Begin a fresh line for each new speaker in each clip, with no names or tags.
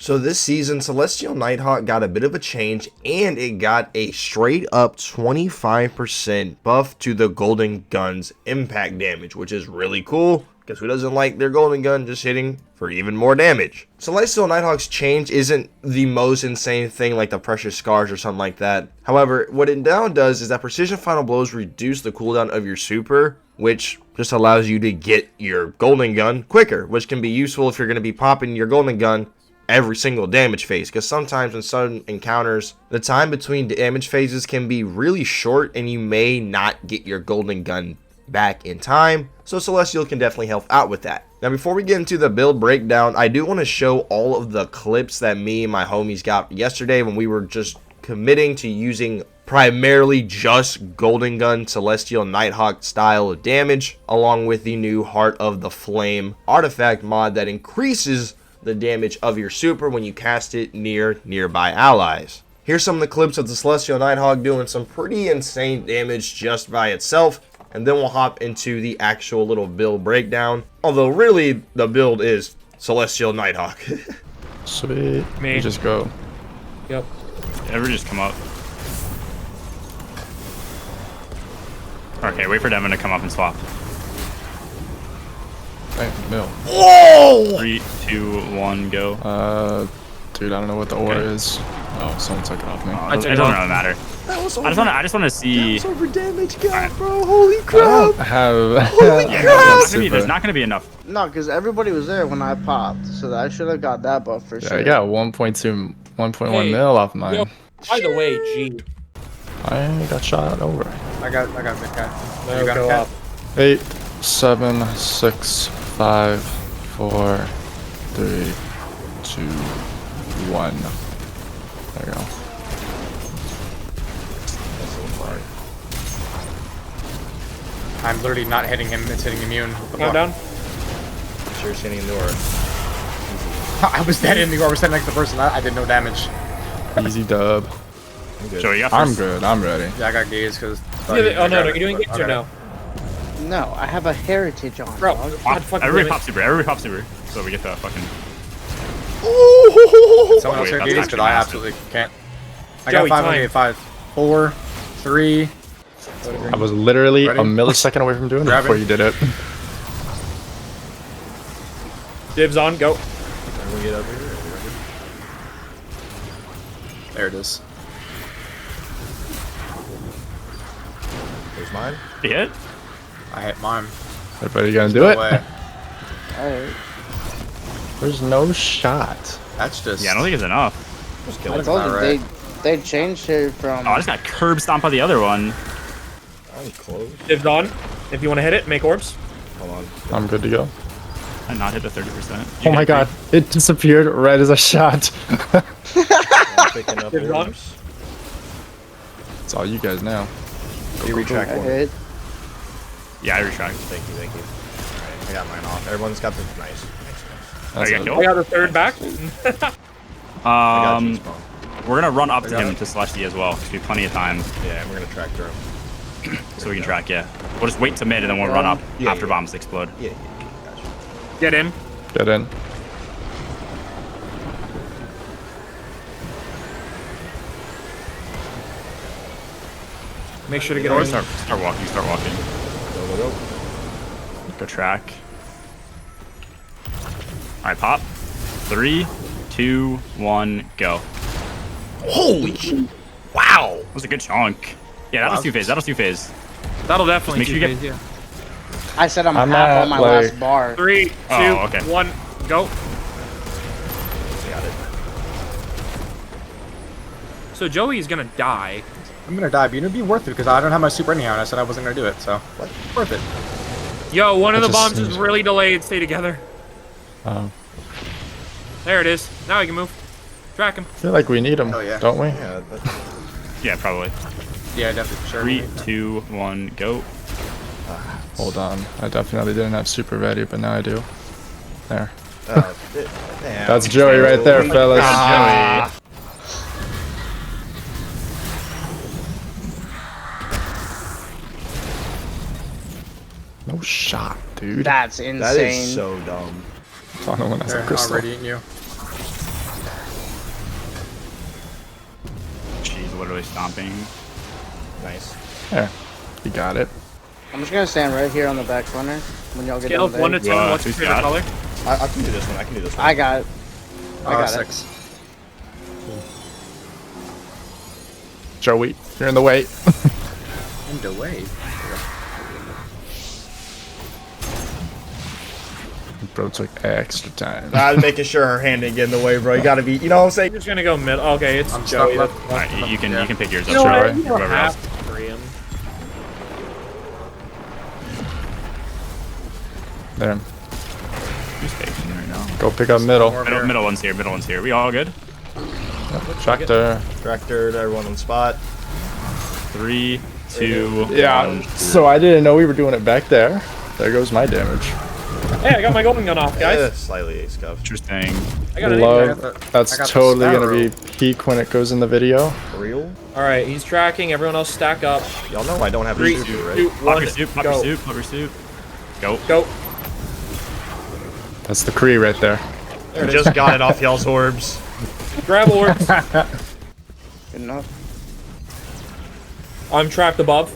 So this season, Celestial Nighthawk got a bit of a change, and it got a straight up 25% buff to the golden gun's impact damage, which is really cool, because who doesn't like their golden gun just hitting for even more damage? Celestial Nighthawk's change isn't the most insane thing like the Precious Scars or something like that. However, what it now does is that Precision Final Blows reduce the cooldown of your super, which just allows you to get your golden gun quicker, which can be useful if you're going to be popping your golden gun every single damage phase, because sometimes in some encounters the time between damage phases can be really short and you may not get your golden gun back in time, so Celestial can definitely help out with that. Now before we get into the build breakdown, I do want to show all of the clips that me and my homies got yesterday when we were just committing to using primarily just golden gun Celestial Nighthawk style of damage, along with the new Heart of the Flame artifact mod that increases the damage of your super when you cast it near nearby allies. Here's some of the clips of the Celestial Nighthawk doing some pretty insane damage just by itself, and then we'll hop into the actual little build breakdown, although really the build is Celestial Nighthawk.
Sweet.
Me.
You just go.
Yep.
Ever just come up. Okay, wait for Devin to come up and swap.
Hey, mill.
Whoa!
3, 2, 1, go.
Dude, I don't know what the ore is. Oh, someone took it off me.
It doesn't really matter.
That was
I just want to see.
over damage gap, bro. Holy crap!
I have.
Holy
Yeah,
crap!
there's not gonna be enough.
No, because everybody was there when I popped, so I should have got that buff for
Yeah,
sure.
I got 1.2, 1.1
Hey,
mil off mine.
Yo, by the way, G.
I got shot over.
I got mid guy.
No,
You got
go
a cat?
up.
8, 7, 6, 5, 4, 3, 2, 1. There you go.
I'm literally not hitting him, it's hitting immune.
Calm down.
Sure, standing in the aura.
I was dead in the I was standing next to the person, I did no damage.
Easy dub.
Joey, you got
I'm
first.
good. I'm ready.
Yeah, I got gazed because.
Oh no, you're doing it or no?
No, I have a heritage on.
Bro,
dog.
God fucking
Everybody
damn
pop super. Everybody pop super. So we get the fucking.
Someone else
Wait,
got
that's
gazed,
actually
but I
massive.
absolutely can't. I
Joey,
got 5
time.
on 5. 4, 3.
I was literally
Ready?
a millisecond away from doing it
Grab
before
it.
you did it.
Dibs on, go.
We get over here.
There it is.
There's mine.
You hit?
I hit mine.
Everybody gonna do
No
it?
way.
Alright.
There's no shot.
That's just.
Yeah, I don't think it's enough.
Just
I
kill it.
told you,
Alright.
they changed it from...
Oh, I just got curb stomp on the other one.
I'm close.
Dibs on. If you want to hit it, make orbs.
Hold on.
I'm good to go.
I not hit the 30%.
Oh my god, it disappeared right as I shot.
I'm picking up
Dibs on.
orbs.
It's all you guys now.
You retract
I
one.
hit.
Yeah, I retract.
Thank you, thank you. Alright, I got mine off. Everyone's got the nice.
That's
you
it.
got
I got the third back.
I got
Um,
G-spawn.
we're gonna run up to
got
him
it.
to slash D as well, because we have plenty of time,
Yeah, and we're gonna track through him.
so we can track. Yeah, we'll just wait to mid and then we'll run up
Yeah,
after
yeah.
bombs explode.
Yeah, gotcha.
Get in.
Get in.
Make sure to get
Or
on.
start walking. Start walking.
Go, go, go.
Go track. All right, pop. 3, 2, 1, go.
Holy shit. Wow.
That was a good chunk. Yeah, that'll two phase. That'll two phase.
That'll definitely
Make sure you
two
get-
phase, yeah.
I said I'm
I'm
half
at,
on my
like-
last bar.
3, 2,
Oh, okay.
1, go.
Got it.
So Joey's gonna die.
I'm gonna die, but it'd be worth it because I don't have my super anyhow, and I said I wasn't gonna do it, so.
What?
Worth it.
Yo, one of
That
the
just
bombs is
seems-
really delayed. Stay together.
I
There it is. Now we can move. Track him.
feel like we need them,
Oh, yeah.
don't we?
Yeah, that's...
Yeah, probably.
Yeah, definitely, for sure.
3, 2, 1, go.
Hold on. I definitely didn't have super ready, but now I do. There.
Damn.
That's Joey right there, fellas.
Ah.
No shot, dude.
That's insane.
That is so dumb.
I don't know when that's a
There,
crystal.
already eating you.
really stomping.
Nice.
There. You got it.
I'm just gonna stand right here on the back corner when y'all get
Scale of
done
1 to
there.
10. What's your
who's
favorite
got?
color?
I can do this one. I can do this one.
I got it. I got it.
6.
Joey, you're in the way.
And away.
Bro took extra time.
I was making sure her hand didn't get in the way, bro. You gotta be, you know what I'm saying?
You're just gonna go mid. Okay, it's
I'm stuck
Joey.
left.
Alright, you can pick yours up.
You know
Troy,
what? You don't
whoever
have
else.
to free him.
There.
Who's stationed right now?
Go pick up middle.
Middle one's here. Middle one's here. We all good?
Tractor.
Tractor, everyone on spot.
3, 2,
Yeah.
1.
So I didn't know we were doing it back there. There goes my damage.
Hey, I got my golden gun off, guys.
Slightly ace cuff.
Interesting.
I got an
Love.
I
That's
got the
totally gonna
sparrow.
be peak when it goes in the video.
For real?
All right, he's tracking. Everyone else stack up.
Y'all know I don't have
3,
a
2,
super, right?
1,
Pop your soup, pop your
go.
soup, pop your soup. Go.
Go.
That's the Kree right there.
There it is.
Just got it off y'all's orbs.
Grab orbs.
Good enough.
I'm trapped above.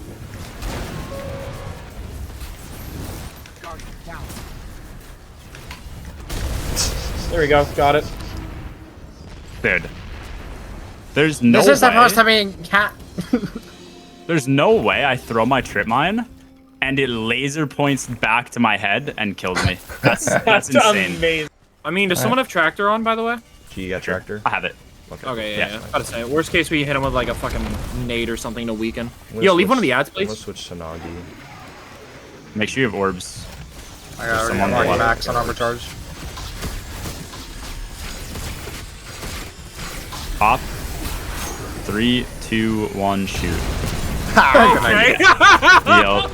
There we go. Got it.
Dude. There's no
This is
way.
supposed to be cat.
There's no way I throw my trip mine and it laser points back to my head and kills me. That's insane.
amazing. I mean, does someone have tractor on, by the way?
You got tractor?
I have it.
Okay,
Yeah.
yeah. Gotta say, worst case, we hit him with like a fucking nade or something to weaken.
Let's
Yo, leave
switch-
one of the ads,
Let's
please.
switch to Nagi.
Make sure you have orbs.
I got
someone
already
like-
max on overcharge.
Pop. 3, 2, 1, shoot.
Okay.
Yo.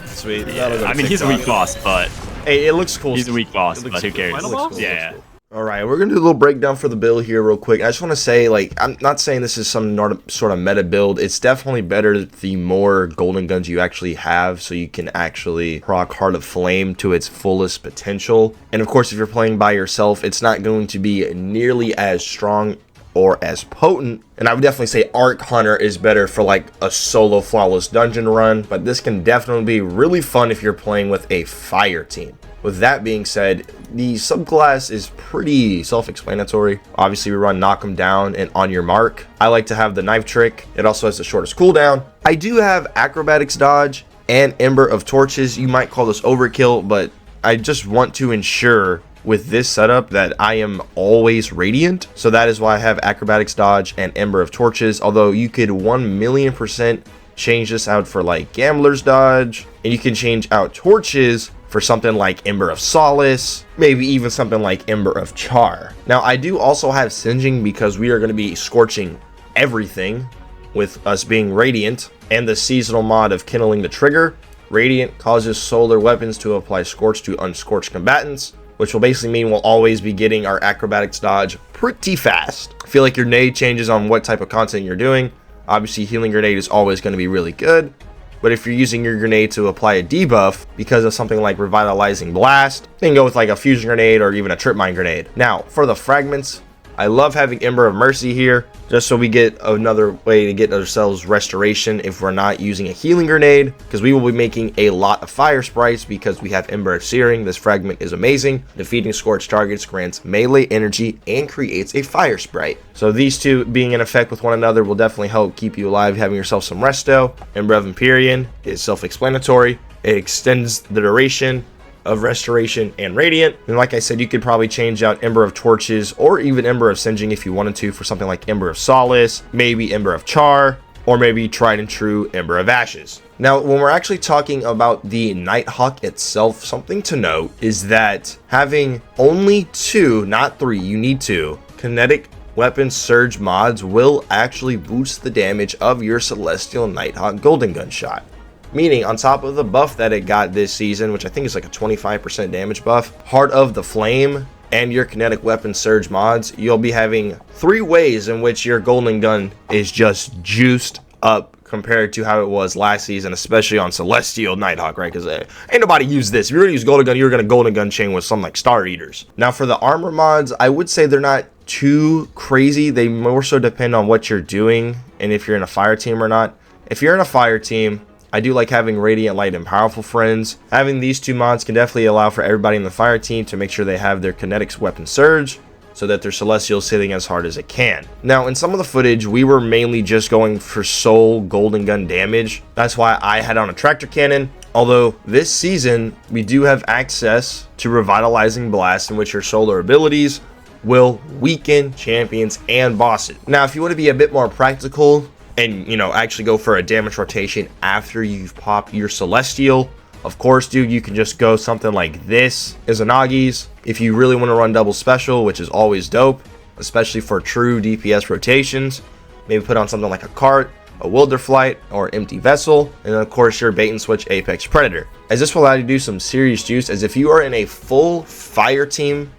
Sweet.
Yeah. I mean, he's a weak boss, but
Hey, it looks cool.
he's a weak boss,
It looks
but who
cool.
cares?
Final boss?
Yeah.
All right, we're gonna do a little breakdown for the build here real quick. I just want to say, like, I'm not saying this is some sort of meta build. It's definitely better the more golden guns you actually have, so you can actually proc Heart of Flame to its fullest potential. And of course, if you're playing by yourself, it's not going to be nearly as strong or as potent. And I would definitely say Arc Hunter is better for like a solo flawless dungeon run, but this can definitely be really fun if you're playing with a fire team. With that being said, the subclass is pretty self-explanatory. Obviously, we run Knock 'em Down and On Your Mark. I like to have the Knife Trick. It also has the shortest cooldown. I do have Acrobatics Dodge and Ember of Torches. You might call this overkill, but I just want to ensure with this setup that I am always Radiant. So that is why I have Acrobatics Dodge and Ember of Torches. Although you could 1,000,000% change this out for like Gambler's Dodge. And you can change out Torches for something like Ember of Solace, maybe even something like Ember of Char. Now, I do also have Singeing because we are going to be scorching everything with us being Radiant, and the seasonal mod of Kindling the Trigger. Radiant causes solar weapons to apply Scorch to unscorched combatants, which will basically mean we'll always be getting our Acrobatics Dodge pretty fast. I feel like your nade changes on what type of content you're doing. Obviously, Healing Grenade is always going to be really good. But if you're using your grenade to apply a debuff because of something like Revitalizing Blast, then go with like a Fusion Grenade or even a Trip Mine Grenade. Now, for the fragments, I love having Ember of Mercy here, just so we get another way to get ourselves restoration if we're not using a Healing Grenade, because we will be making a lot of fire sprites because we have Ember of Searing. This fragment is amazing. Defeating scorched targets grants melee energy and creates a fire sprite. So these two being in effect with one another will definitely help keep you alive, having yourself some resto. Ember of Empyrean is self-explanatory. It extends the duration of Restoration and Radiant. And like I said, you could probably change out Ember of Torches or even Ember of Singeing if you wanted to for something like Ember of Solace, maybe Ember of Char, or maybe tried and true Ember of Ashes. Now, when we're actually talking about the Nighthawk itself, something to note is that having only 2, not 3, you need 2, kinetic weapon surge mods will actually boost the damage of your Celestial Nighthawk Golden Gun shot. Meaning, on top of the buff that it got this season, which I think is like a 25% damage buff, Heart of the Flame, and your kinetic weapon surge mods, you'll be having 3 ways in which your golden gun is just juiced up compared to how it was last season, especially on Celestial Nighthawk, right? Because ain't nobody use this. If you're gonna use golden gun, you're gonna golden gun chain with some like Star Eaters. Now, for the armor mods, I would say they're not too crazy. They more so depend on what you're doing and if you're in a fire team or not. If you're in a fire team, I do like having Radiant, Light, and Powerful friends. Having these two mods can definitely allow for everybody in the fire team to make sure they have their Kinetics Weapon Surge, so that their Celestial is hitting as hard as it can. Now, in some of the footage, we were mainly just going for sole golden gun damage. That's why I had on a tractor cannon. Although this season, we do have access to Revitalizing Blast, in which your solar abilities will weaken champions and bosses. Now, if you want to be a bit more practical and, you know, actually go for a damage rotation after you've popped your Celestial, of course, dude, you can just go something like this, Izanagi's. If you really want to run double special, which is always dope, especially for true DPS rotations, maybe put on something like a cart, a Wilderflight, or empty vessel, and then of course your bait and switch Apex Predator, as this will allow you to do some serious juice. As if you are in a full fire team,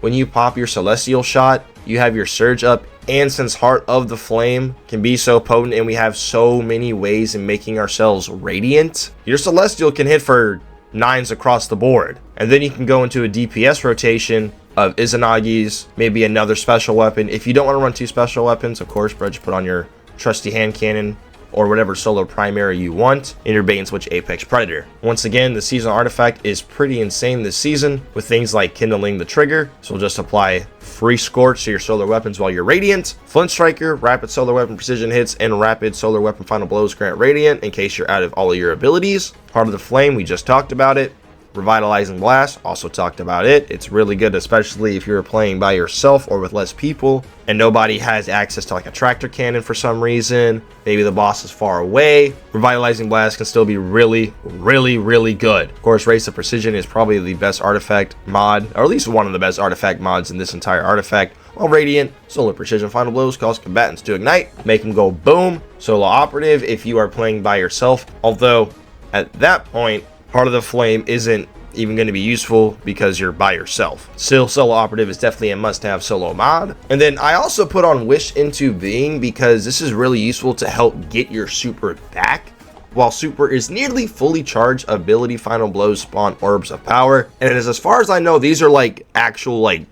when you pop your Celestial shot, you have your surge up, and since Heart of the Flame can be so potent and we have so many ways in making ourselves radiant, your Celestial can hit for 9s across the board. And then you can go into a DPS rotation of Izanagi's, maybe another special weapon. If you don't want to run 2 special weapons, of course, bro, just put on your trusty hand cannon or whatever solo primary you want in your bait and switch Apex Predator. Once again, the seasonal artifact is pretty insane this season with things like kindling the trigger, so we'll just apply free scorch to your solar weapons while you're radiant. Flint Striker, rapid solar weapon precision hits, and rapid solar weapon final blows grant radiant in case you're out of all of your abilities. Heart of the Flame, we just talked about it. Revitalizing Blast, also talked about it. It's really good, especially if you're playing by yourself or with less people and nobody has access to like a tractor cannon for some reason. Maybe the boss is far away. Revitalizing Blast can still be really, really good. Of course, Race of Precision is probably the best artifact mod, or at least one of the best artifact mods in this entire artifact. While Radiant, Solar Precision Final Blows cause combatants to ignite, make them go boom. Solo Operative if you are playing by yourself, although at that point, Heart of the Flame isn't even going to be useful because you're by yourself. Still, Solo Operative is definitely a must-have solo mod. And then I also put on Wish into Being because this is really useful to help get your super back. While super is nearly fully charged, ability Final Blows spawn orbs of power. And as far as I know, these are like actual like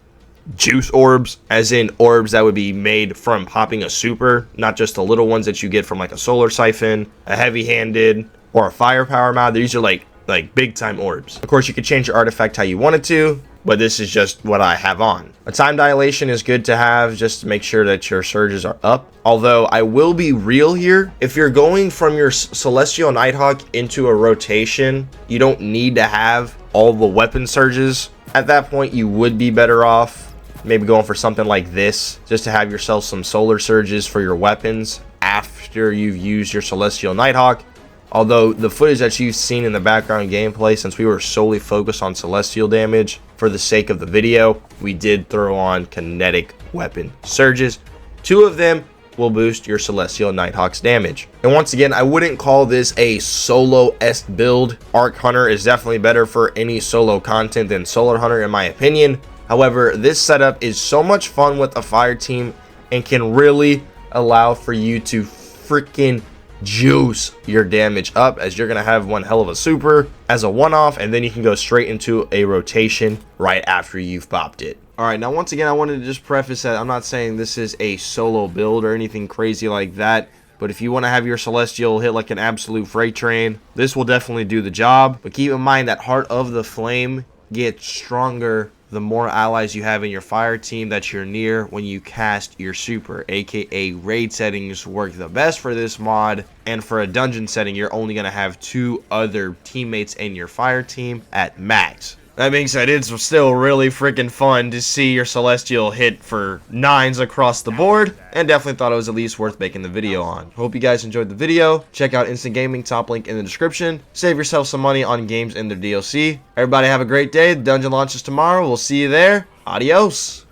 juice orbs, as in orbs that would be made from popping a super, not just the little ones that you get from like a solar siphon, a heavy-handed, or a firepower mod. These are like big time orbs. Of course, you could change your artifact how you wanted to, but this is just what I have on. A time dilation is good to have just to make sure that your surges are up. Although I will be real here, if you're going from your Celestial Nighthawk into a rotation, you don't need to have all the weapon surges. At that point, you would be better off maybe going for something like this, just to have yourself some solar surges for your weapons after you've used your Celestial Nighthawk. Although the footage that you've seen in the background gameplay, since we were solely focused on Celestial damage for the sake of the video, we did throw on kinetic weapon surges. 2 of them will boost your Celestial Nighthawk's damage. And once again, I wouldn't call this a solo-esque build. Arc Hunter is definitely better for any solo content than Solar Hunter in my opinion. However, this setup is so much fun with a fire team and can really allow for you to freaking juice your damage up, as you're gonna have one hell of a super as a one-off, and then you can go straight into a rotation right after you've popped it. All right, now once again, I wanted to just preface that I'm not saying this is a solo build or anything crazy like that, but if you want to have your Celestial hit like an absolute freight train, this will definitely do the job. But keep in mind that Heart of the Flame gets stronger the more allies you have in your fire team that you're near when you cast your super, aka raid settings work the best for this mod, and for a dungeon setting you're only going to have 2 other teammates in your fire team at max. That being said, it's still really freaking fun to see your Celestial hit for 9s across the board, and definitely thought it was at least worth making the video on. Hope you guys enjoyed the video. Check out Instant Gaming, top link in the description. Save yourself some money on games in their DLC. Everybody have a great day. The dungeon launches tomorrow. We'll see you there. Adios.